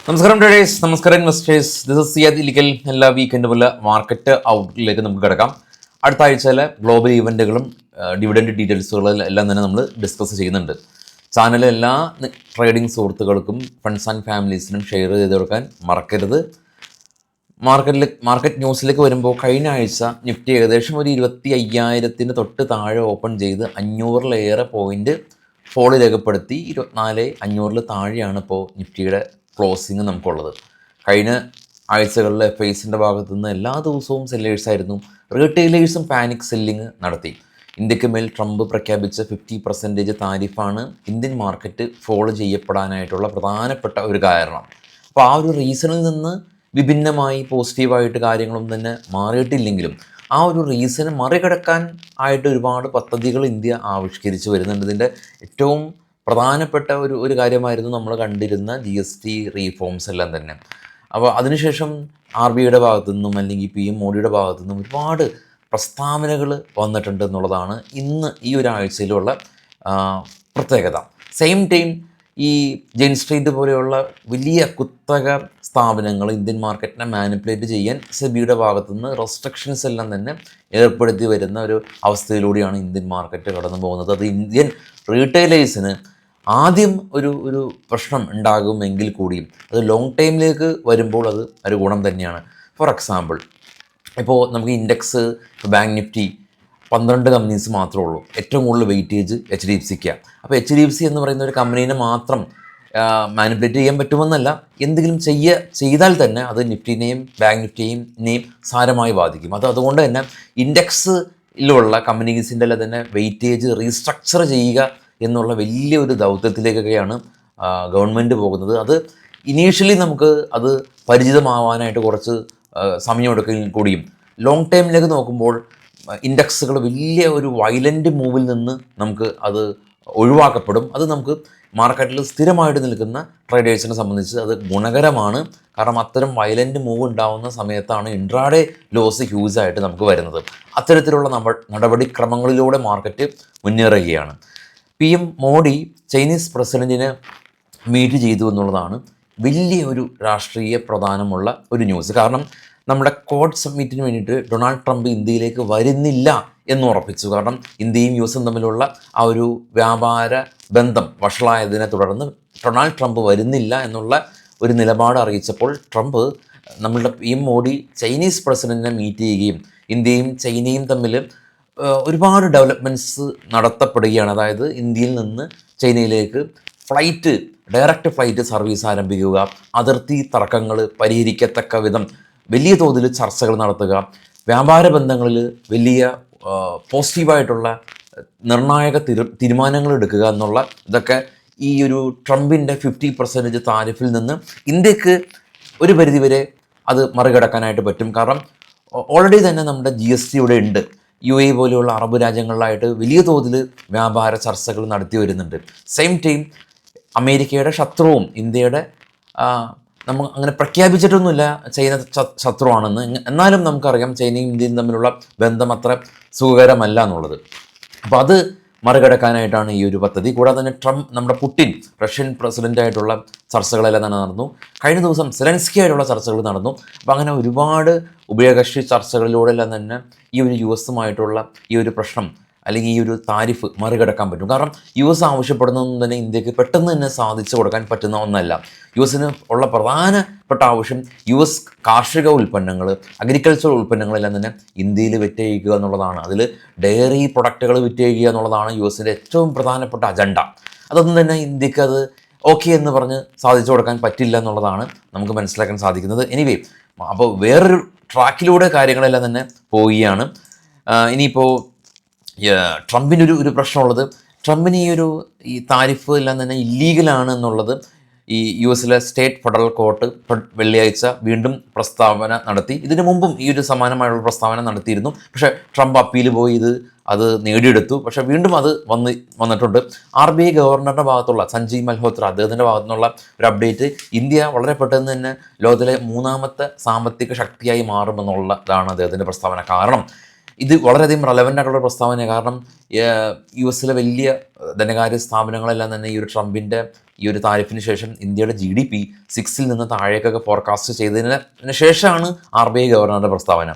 നമസ്കാരം ട്രേഡേഴ്സ്, നമസ്കാരം investors. This is Siyad Ilikkal. എല്ലാ വീക്കെൻഡ് പോലെ മാർക്കറ്റ് ഔട്ട്ലേക്ക് നമുക്ക് കിടക്കാം. അടുത്ത ആഴ്ചയിലെ ഗ്ലോബൽ ഈവൻറ്റുകളും ഡിവിഡൻഡ് ഡീറ്റെയിൽസുകളും എല്ലാം തന്നെ നമ്മൾ ഡിസ്കസ് ചെയ്യുന്നുണ്ട്. ചാനലിലെ എല്ലാ ട്രേഡിംഗ് സുഹൃത്തുക്കൾക്കും ഫ്രണ്ട്സ് ആൻഡ് ഫാമിലീസിനും ഷെയർ ചെയ്ത് കൊടുക്കാൻ മറക്കരുത്. മാർക്കറ്റ് ന്യൂസിലേക്ക് വരുമ്പോൾ കഴിഞ്ഞ ആഴ്ച നിഫ്റ്റി ഏകദേശം ഒരു 25,000 തൊട്ട് താഴെ ഓപ്പൺ ചെയ്ത് 500-ലേറെ പോയിൻറ്റ് ഫോൾ രേഖപ്പെടുത്തി. 24,500 താഴെയാണ് ഇപ്പോൾ നിഫ്റ്റിയുടെ ക്ലോസിങ് നമുക്കുള്ളത്. കഴിഞ്ഞ ആഴ്ചകളിൽ FISൻ്റെ ഭാഗത്തു നിന്ന് എല്ലാ ദിവസവും സെല്ലേഴ്സായിരുന്നു. റീറ്റെയിലേഴ്സും പാനിക് സെല്ലിങ് നടത്തി. ഇന്ത്യക്ക് മേൽ ട്രംപ് പ്രഖ്യാപിച്ച 50% താരിഫാണ് ഇന്ത്യൻ മാർക്കറ്റ് ഫോളോ ചെയ്യപ്പെടാനായിട്ടുള്ള പ്രധാനപ്പെട്ട ഒരു കാരണം. അപ്പോൾ ആ ഒരു റീസണിൽ നിന്ന് വിഭിന്നമായി പോസിറ്റീവായിട്ട് കാര്യങ്ങളൊന്നും തന്നെ മാറിയിട്ടില്ലെങ്കിലും ആ ഒരു റീസണ് മറികടക്കാൻ ആയിട്ട് ഒരുപാട് പദ്ധതികൾ ഇന്ത്യ ആവിഷ്കരിച്ച് വരുന്നുണ്ട്. ഇതിൻ്റെ ഏറ്റവും പ്രധാനപ്പെട്ട ഒരു കാര്യമായിരുന്നു നമ്മൾ കണ്ടിരുന്ന GST റീഫോംസ് എല്ലാം തന്നെ. അപ്പോൾ അതിനുശേഷം RBIയുടെ ഭാഗത്തു നിന്നും അല്ലെങ്കിൽ PM മോഡിയുടെ ഭാഗത്തു നിന്നും ഒരുപാട് പ്രസ്താവനകൾ വന്നിട്ടുണ്ട് എന്നുള്ളതാണ് ഇന്ന് ഈ ഒരാഴ്ചയിലുള്ള പ്രത്യേകത. സെയിം ടൈം ഈ ജെയിൻ സ്ട്രീറ്റ് പോലെയുള്ള വലിയ കുത്തക സ്ഥാപനങ്ങൾ ഇന്ത്യൻ മാർക്കറ്റിനെ മാനിപ്പുലേറ്റ് ചെയ്യാൻ സെബിയുടെ ഭാഗത്തു നിന്ന് റെസ്ട്രിക്ഷൻസ് എല്ലാം തന്നെ ഏർപ്പെടുത്തി വരുന്ന ഒരു അവസ്ഥയിലൂടെയാണ് ഇന്ത്യൻ മാർക്കറ്റ് കടന്നു പോകുന്നത്. അത് ഇന്ത്യൻ റീറ്റെയിലേഴ്സിന് ആദ്യം ഒരു പ്രശ്നം ഉണ്ടാകുമെങ്കിൽ കൂടിയും അത് ലോങ് ടൈമിലേക്ക് വരുമ്പോൾ അത് ഒരു ഗുണം തന്നെയാണ്. ഫോർ എക്സാമ്പിൾ, ഇപ്പോൾ നമുക്ക് ഇൻഡെക്സ് ബാങ്ക് നിഫ്റ്റി 12 കമ്പനീസ് മാത്രമേ ഉള്ളൂ. ഏറ്റവും കൂടുതൽ വെയിറ്റേജ് HDFCക്കാണ്. അപ്പോൾ HDFC എന്ന് പറയുന്ന ഒരു കമ്പനീനെ മാത്രം മാനിപ്പുലേറ്റ് ചെയ്യാൻ പറ്റുമെന്നല്ല, എന്തെങ്കിലും ചെയ്താൽ തന്നെ അത് നിഫ്റ്റിനെയും ബാങ്ക് നിഫ്റ്റിയെയും സാരമായി ബാധിക്കും. അതുകൊണ്ട് തന്നെ ഇൻഡെക്സിലുള്ള കമ്പനീസിൻ്റെ എല്ലാം തന്നെ വെയിറ്റേജ് റീസ്ട്രക്ചർ ചെയ്യുക എന്നുള്ള വലിയൊരു ദൗത്യത്തിലേക്കൊക്കെയാണ് ഗവൺമെൻറ് പോകുന്നത്. അത് ഇനീഷ്യലി നമുക്ക് അത് പരിചിതമാവാനായിട്ട് കുറച്ച് സമയമെടുക്കുകയും കൂടിയും ലോങ് ടൈമിലേക്ക് നോക്കുമ്പോൾ ഇൻഡെക്സുകൾ വലിയ ഒരു വയലൻ്റ് മൂവിൽ നിന്ന് നമുക്ക് അത് ഒഴിവാക്കപ്പെടും. അത് നമുക്ക് മാർക്കറ്റിൽ സ്ഥിരമായിട്ട് നിൽക്കുന്ന ട്രേഡേഴ്സിനെ സംബന്ധിച്ച് അത് ഗുണകരമാണ്. കാരണം അത്തരം വയലൻ്റ് മൂവ് ഉണ്ടാകുന്ന സമയത്താണ് ഇൻട്രാഡേ ലോസ് ഹ്യൂജായിട്ട് നമുക്ക് വരുന്നത്. അത്തരത്തിലുള്ള നടപടിക്രമങ്ങളിലൂടെ മാർക്കറ്റ് മുന്നേറുകയാണ്. PM മോഡി ചൈനീസ് പ്രസിഡൻറ്റിനെ മീറ്റ് ചെയ്തു എന്നുള്ളതാണ് വലിയ ഒരു രാഷ്ട്രീയ പ്രാധാന്യമുള്ള ഒരു ന്യൂസ്. കാരണം നമ്മുടെ കോഡ് സബ്മിറ്റിന് വേണ്ടിയിട്ട് ഡൊണാൾഡ് ട്രംപ് ഇന്ത്യയിലേക്ക് വരുന്നില്ല എന്ന് ഉറപ്പിച്ചു. കാരണം ഇന്ത്യയും US തമ്മിലുള്ള ആ ഒരു വ്യാപാര ബന്ധം വഷളായതിനെ തുടർന്ന് ഡൊണാൾഡ് ട്രംപ് വരുന്നില്ല എന്നുള്ള ഒരു നിലപാട് അറിയിച്ചപ്പോൾ നമ്മളുടെ PM മോഡി ചൈനീസ് പ്രസിഡൻറ്റിനെ മീറ്റ് ചെയ്യുകയും ഇന്ത്യയും ചൈനയും തമ്മിൽ ഒരുപാട് ഡെവലപ്മെൻറ്റ്സ് നടത്തപ്പെടുകയാണ്. അതായത് ഇന്ത്യയിൽ നിന്ന് ചൈനയിലേക്ക് ഡയറക്റ്റ് ഫ്ലൈറ്റ് സർവീസ് ആരംഭിക്കുക, അതിർത്തി തർക്കങ്ങൾ പരിഹരിക്കത്തക്ക വിധം വലിയ തോതിൽ ചർച്ചകൾ നടത്തുക, വ്യാപാര ബന്ധങ്ങളിൽ വലിയ പോസിറ്റീവായിട്ടുള്ള നിർണായക തീരുമാനങ്ങൾ എടുക്കുക എന്നുള്ള ഇതൊക്കെ ഈ ഒരു ട്രംപിൻ്റെ 50% താരിഫിൽ നിന്ന് ഇന്ത്യക്ക് ഒരു പരിധിവരെ അത് മറികടക്കാനായിട്ട് പറ്റും. കാരണം ഓൾറെഡി തന്നെ നമ്മുടെ GST ഇവിടെ ഉണ്ട്. UAE പോലെയുള്ള അറബ് രാജ്യങ്ങളിലായിട്ട് വലിയ തോതിൽ വ്യാപാര ചർച്ചകൾ നടത്തി വരുന്നുണ്ട്. സെയിം ടൈം അമേരിക്കയുടെ ശത്രുവും ഇന്ത്യയുടെ നമ്മൾ അങ്ങനെ പ്രഖ്യാപിച്ചിട്ടൊന്നുമില്ല ചൈന ശത്രുവാണെന്ന്. എന്നാലും നമുക്കറിയാം ചൈനയും ഇന്ത്യയും തമ്മിലുള്ള ബന്ധം അത്ര സുഖകരമല്ല എന്നുള്ളത്. അപ്പോൾ അത് മറികടക്കാനായിട്ടാണ് ഈ ഒരു പദ്ധതി. കൂടാതെ തന്നെ നമ്മുടെ പുടിൻ റഷ്യൻ പ്രസിഡൻ്റായിട്ടുള്ള ചർച്ചകളെല്ലാം തന്നെ നടന്നു. കഴിഞ്ഞ ദിവസം സെലൻസ്കി ആയിട്ടുള്ള ചർച്ചകൾ നടന്നു. അപ്പോൾ അങ്ങനെ ഒരുപാട് ഉഭയകക്ഷി ചർച്ചകളിലൂടെല്ലാം തന്നെ ഈ ഒരു US ഈ ഒരു പ്രശ്നം അല്ലെങ്കിൽ ഈ ഒരു താരിഫ് മറികടക്കാൻ പറ്റും. കാരണം US ആവശ്യപ്പെടുന്നതൊന്നും തന്നെ ഇന്ത്യക്ക് പെട്ടെന്ന് തന്നെ സാധിച്ചു കൊടുക്കാൻ പറ്റുന്ന ഒന്നല്ല. US ഉള്ള പ്രധാനപ്പെട്ട ആവശ്യം US കാർഷിക ഉൽപ്പന്നങ്ങൾ, അഗ്രികൾച്ചർ ഉൽപ്പന്നങ്ങളെല്ലാം തന്നെ ഇന്ത്യയിൽ വിറ്റഴിക്കുക എന്നുള്ളതാണ്. അതിൽ ഡയറി പ്രൊഡക്റ്റുകൾ വിറ്റഴിക്കുക എന്നുള്ളതാണ് US ഏറ്റവും പ്രധാനപ്പെട്ട അജണ്ട. അതൊന്നും തന്നെ ഇന്ത്യക്ക് അത് ഓക്കെ എന്ന് പറഞ്ഞ് സാധിച്ചു കൊടുക്കാൻ പറ്റില്ല എന്നുള്ളതാണ് നമുക്ക് മനസ്സിലാക്കാൻ സാധിക്കുന്നത്. എനിവേ, അപ്പോൾ വേറൊരു ട്രാക്കിലൂടെ കാര്യങ്ങളെല്ലാം തന്നെ പോവുകയാണ്. ഇനിയിപ്പോൾ ട്രംപിനൊരു പ്രശ്നമുള്ളത്, ട്രംപിന് ഈ താരിഫ് എല്ലാം തന്നെ ഇല്ലീഗലാണ് എന്നുള്ളത് ഈ US സ്റ്റേറ്റ് ഫെഡറൽ കോർട്ട് വെള്ളിയാഴ്ച വീണ്ടും പ്രസ്താവന നടത്തി. ഇതിനു മുമ്പും ഈ ഒരു സമാനമായുള്ള പ്രസ്താവന നടത്തിയിരുന്നു. പക്ഷേ ട്രംപ് അപ്പീൽ പോയി അത് നേടിയെടുത്തു. പക്ഷേ വീണ്ടും അത് വന്നിട്ടുണ്ട്. RBI ഗവർണറുടെ ഭാഗത്തുള്ള സഞ്ജയ് മൽഹോത്ര അദ്ദേഹത്തിൻ്റെ ഭാഗത്തുനിന്നുള്ള ഒരു അപ്ഡേറ്റ്, ഇന്ത്യ വളരെ പെട്ടെന്ന് തന്നെ ലോകത്തിലെ 3ാമത്തെ സാമ്പത്തിക ശക്തിയായി മാറുമെന്നുള്ളതാണ് അദ്ദേഹത്തിൻ്റെ പ്രസ്താവന. കാരണം ഇത് വളരെയധികം റെലവൻ്റ് ആയിട്ടുള്ള പ്രസ്താവനയാണ്. കാരണം US വലിയ ധനകാര്യ സ്ഥാപനങ്ങളെല്ലാം തന്നെ ഈ ഒരു ട്രംപിൻ്റെ ഈ ഒരു താരിഫിന് ശേഷം ഇന്ത്യയുടെ GDP 6-ൽ നിന്ന് താഴേക്കൊക്കെ ഫോർകാസ്റ്റ് ചെയ്തതിന് ശേഷമാണ് RBI ഗവർണറുടെ പ്രസ്താവന.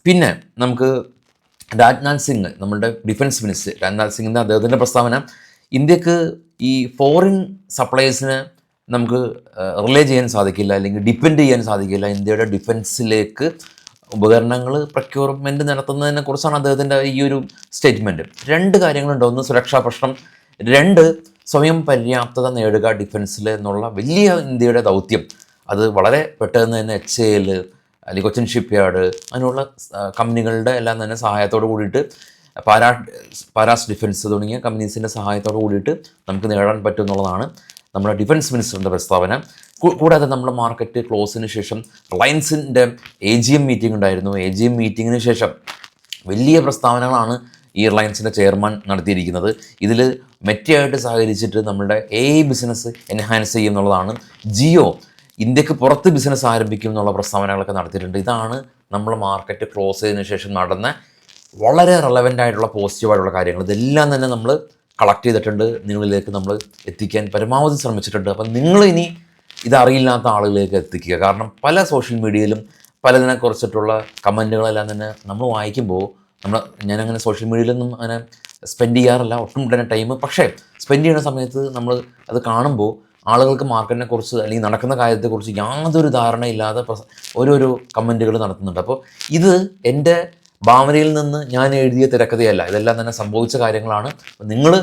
പിന്നെ നമുക്ക് രാജ്നാഥ് സിംഗ്, നമ്മളുടെ ഡിഫൻസ് മിനിസ്റ്റർ രാജ്നാഥ് സിംഗിൻ്റെ അദ്ദേഹത്തിൻ്റെ പ്രസ്താവന, ഇന്ത്യക്ക് ഈ ഫോറിൻ സപ്ലൈസിന് നമുക്ക് റിലേ ചെയ്യാൻ സാധിക്കില്ല, അല്ലെങ്കിൽ ഡിപ്പെൻഡ് ചെയ്യാൻ സാധിക്കില്ല ഇന്ത്യയുടെ ഡിഫൻസിലേക്ക് ഉപകരണങ്ങൾ പ്രൊക്യൂർമെൻറ്റ് നടത്തുന്നതിനെ കുറിച്ചാണ് അദ്ദേഹത്തിൻ്റെ ഈ ഒരു സ്റ്റേറ്റ്മെൻറ്റ്. 2 കാര്യങ്ങളുണ്ട്. ഒന്ന് സുരക്ഷാ പ്രശ്നം, 2 സ്വയം പര്യാപ്തത നേടുക ഡിഫൻസിൽ എന്നുള്ള വലിയ ഇന്ത്യയുടെ ദൗത്യം. അത് വളരെ പെട്ടെന്ന് തന്നെ HAL അല്ലെങ്കിൽ കൊച്ചിൻ ഷിപ്പ്യാർഡ് അങ്ങനെയുള്ള കമ്പനികളുടെ എല്ലാം തന്നെ സഹായത്തോട് കൂടിയിട്ട് പാരാസ് ഡിഫൻസ് തുടങ്ങിയ കമ്പനീസിൻ്റെ സഹായത്തോട് കൂടിയിട്ട് നമുക്ക് നേടാൻ പറ്റും എന്നുള്ളതാണ് നമ്മുടെ ഡിഫൻസ് മിനിസ്റ്ററിൻ്റെ പ്രസ്താവന. കൂടാതെ നമ്മുടെ മാർക്കറ്റ് ക്ലോസിന് ശേഷം റിലയൻസിൻ്റെ AGM മീറ്റിംഗ് ഉണ്ടായിരുന്നു. AGM മീറ്റിങ്ങിന് ശേഷം വലിയ പ്രസ്താവനകളാണ് ഈ റിലയൻസിൻ്റെ ചെയർമാൻ നടത്തിയിരിക്കുന്നത്. ഇതിൽ മെറ്റയായിട്ട് സഹകരിച്ചിട്ട് നമ്മളുടെ AI ബിസിനസ് എൻഹാൻസ് ചെയ്യും എന്നുള്ളതാണ്. ജിയോ ഇന്ത്യക്ക് പുറത്ത് ബിസിനസ് ആരംഭിക്കും എന്നുള്ള പ്രസ്താവനകളൊക്കെ നടത്തിയിട്ടുണ്ട്. ഇതാണ് നമ്മൾ മാർക്കറ്റ് ക്ലോസ് ചെയ്തതിന് ശേഷം നടന്ന വളരെ റെലവൻ്റ് ആയിട്ടുള്ള പോസിറ്റീവായിട്ടുള്ള കാര്യങ്ങൾ. ഇതെല്ലാം തന്നെ നമ്മൾ കളക്ട് ചെയ്തിട്ടുണ്ട്, നിങ്ങളിലേക്ക് നമ്മൾ എത്തിക്കാൻ പരമാവധി ശ്രമിച്ചിട്ടുണ്ട്. അപ്പം നിങ്ങളിനി ഇതറിയില്ലാത്ത ആളുകളിലേക്ക് എത്തിക്കുക. കാരണം പല സോഷ്യൽ മീഡിയയിലും പലതിനെക്കുറിച്ചിട്ടുള്ള കമൻറ്റുകളെല്ലാം തന്നെ നമ്മൾ വായിക്കുമ്പോൾ ഞാനങ്ങനെ സോഷ്യൽ മീഡിയയിലൊന്നും അങ്ങനെ സ്പെൻഡ് ചെയ്യാറില്ല ഒട്ടും തന്നെ ടൈം. പക്ഷേ സ്പെൻഡ് ചെയ്യുന്ന സമയത്ത് നമ്മൾ അത് കാണുമ്പോൾ ആളുകൾക്ക് മാർക്കറ്റിനെ കുറിച്ച് അല്ലെങ്കിൽ നടക്കുന്ന കാര്യത്തെക്കുറിച്ച് യാതൊരു ധാരണയില്ലാതെ ഓരോരോ കമൻറ്റുകൾ നടത്തുന്നുണ്ട്. അപ്പോൾ ഇത് എൻ്റെ ഭാവനയിൽ നിന്ന് ഞാൻ എഴുതിയ തിരക്കഥയല്ല, ഇതെല്ലാം തന്നെ സംഭവിച്ച കാര്യങ്ങളാണ്. നിങ്ങൾ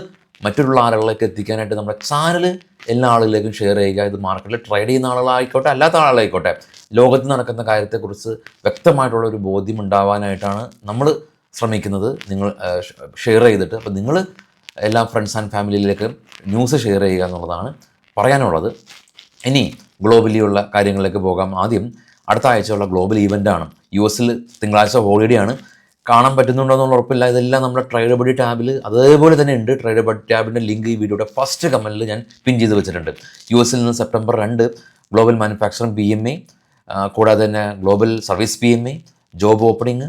മറ്റുള്ള ആളുകളിലേക്ക് എത്തിക്കാനായിട്ട് നമ്മുടെ ചാനൽ എല്ലാ ആളുകളിലേക്കും ഷെയർ ചെയ്യുക. ഇത് മാർക്കറ്റിൽ ട്രേഡ് ചെയ്യുന്ന ആളുകളായിക്കോട്ടെ അല്ലാത്ത ആളുകളായിക്കോട്ടെ, ലോകത്ത് നടക്കുന്ന കാര്യത്തെക്കുറിച്ച് വ്യക്തമായിട്ടുള്ളൊരു ബോധ്യം ഉണ്ടാവാനായിട്ടാണ് നമ്മൾ ശ്രമിക്കുന്നത്. നിങ്ങൾ ഷെയർ ചെയ്തിട്ട് അപ്പോൾ നിങ്ങൾ എല്ലാ ഫ്രണ്ട്സ് ആൻഡ് ഫാമിലിയിലേക്ക് ന്യൂസ് ഷെയർ ചെയ്യുക എന്നുള്ളതാണ് പറയാനുള്ളത്. ഇനി ഗ്ലോബലിയുള്ള കാര്യങ്ങളിലേക്ക് പോകാം. ആദ്യം അടുത്ത ആഴ്ചയുള്ള ഗ്ലോബൽ ഈവൻ്റാണ്. US തിങ്കളാഴ്ച ഹോളിഡേ ആണ്. കാണാൻ പറ്റുന്നുണ്ടോ എന്നുള്ള ഉറപ്പില്ല. ഇതെല്ലാം നമ്മുടെ ട്രേഡബിൾ ടാബിൽ അതേപോലെ തന്നെ ഉണ്ട്. ട്രേഡബിൾ ടാബിൻ്റെ ലിങ്ക് ഈ വീഡിയോയുടെ ഫസ്റ്റ് കമൻറ്റിൽ ഞാൻ പിൻ ചെയ്ത് വെച്ചിട്ടുണ്ട്. US നിന്ന് സെപ്റ്റംബർ 2 ഗ്ലോബൽ മാനുഫാക്ചറിംഗ് PMI, കൂടാതെ തന്നെ global service PMI, job opening,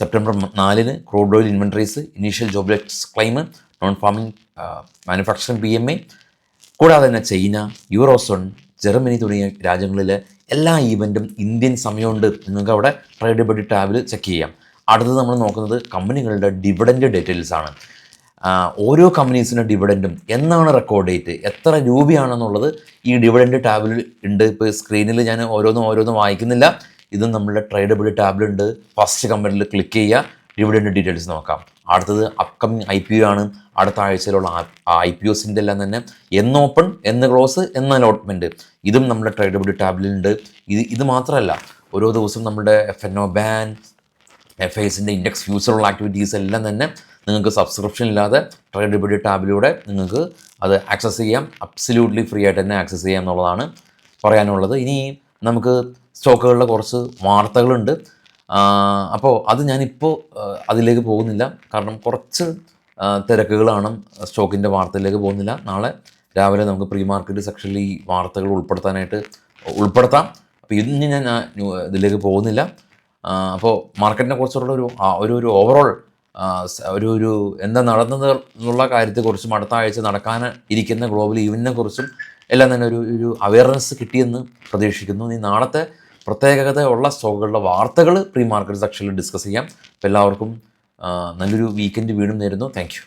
September 4 crude oil inventories, initial jobless claim, non farming manufacturing PMI, കൂടാതെ തന്നെ ചൈന, യൂറോസോൺ, ജർമ്മനി തുടങ്ങിയ രാജ്യങ്ങളിലെ എല്ലാ ഈവൻറ്റും ഇന്ത്യൻ സമയമുണ്ട്. നിങ്ങൾക്ക് അവിടെ ട്രേഡബിൾ ടാബിൽ ചെക്ക് ചെയ്യാം. അടുത്തത് നമ്മൾ നോക്കുന്നത് കമ്പനികളുടെ ഡിവിഡൻഡ് ഡീറ്റെയിൽസാണ്. ഓരോ കമ്പനീസിൻ്റെ ഡിവിഡൻറ്റും എന്നാണ് റെക്കോർഡ് ഡേറ്റ്, എത്ര രൂപയാണെന്നുള്ളത് ഈ ഡിവിഡൻഡ് ടാബിൽ ഉണ്ട്. ഇപ്പോൾ സ്ക്രീനിൽ ഞാൻ ഓരോന്നും വായിക്കുന്നില്ല. ഇതും നമ്മളുടെ ട്രേഡബിൾ ടാബിലുണ്ട്. ഫസ്റ്റ് കമ്പനിയിൽ ക്ലിക്ക് ചെയ്യുക, ഡിവിഡൻഡ് ഡീറ്റെയിൽസ് നോക്കാം. അടുത്തത് അപ്കമിങ് IPO ആണ്. അടുത്ത ആഴ്ചയിലുള്ള IPOസിൻ്റെ എല്ലാം തന്നെ എന്ന് ഓപ്പൺ, എന്ന് ക്ലോസ്, എന്ന് അലോട്ട്മെൻറ്റ്, ഇതും നമ്മുടെ ട്രേഡബിൾ ടാബിലുണ്ട്. ഇത് മാത്രമല്ല, ഓരോ ദിവസവും നമ്മുടെ FNO ബാൻ, FISൻ്റെ ഇൻഡെക്സ് ഫ്യൂച്ചറുള്ള ആക്ടിവിറ്റീസ് എല്ലാം തന്നെ നിങ്ങൾക്ക് സബ്സ്ക്രിപ്ഷൻ ഇല്ലാതെ ട്രേഡബിൾ ടാബിലൂടെ നിങ്ങൾക്ക് അത് ആക്സസ് ചെയ്യാം. അബ്സല്യൂട്ട്ലി ഫ്രീ ആയിട്ട് തന്നെ ആക്സസ് ചെയ്യാം എന്നുള്ളതാണ് പറയാനുള്ളത്. ഇനി നമുക്ക് സ്റ്റോക്കുകളിലെ കുറച്ച് വാർത്തകളുണ്ട്. അപ്പോൾ അത് ഞാനിപ്പോൾ അതിലേക്ക് പോകുന്നില്ല, കാരണം കുറച്ച് തിരക്കുകളാണ്. സ്റ്റോക്കിൻ്റെ വാർത്തയിലേക്ക് പോകുന്നില്ല. നാളെ രാവിലെ നമുക്ക് പ്രീ മാർക്കറ്റ് സെക്ഷനിൽ ഈ വാർത്തകൾ ഉൾപ്പെടുത്താം. അപ്പോൾ ഇന്ന് ഞാൻ ഇതിലേക്ക് പോകുന്നില്ല. അപ്പോൾ മാർക്കറ്റിനെ കുറിച്ചുള്ള ഒരു ഓവറോൾ ഒരു എന്താ നടന്നത് എന്നുള്ള കാര്യത്തെക്കുറിച്ചും അടുത്ത ആഴ്ച നടക്കാൻ ഇരിക്കുന്ന ഗ്ലോബൽ ഈവൻറ്റിനെ കുറിച്ചും എല്ലാം തന്നെ ഒരു അവയർനെസ് കിട്ടിയെന്ന് പ്രതീക്ഷിക്കുന്നു. ഇനി നാളത്തെ പ്രത്യേകതയുള്ള സ്റ്റോക്കുകളുടെ വാർത്തകൾ പ്രീ മാർക്കറ്റ് സെക്ഷനിൽ ഡിസ്കസ് ചെയ്യാം. അപ്പോൾ എല്ലാവർക്കും നല്ലൊരു വീക്കെൻഡ് വീണ്ടും നേരുന്നു. Thank you.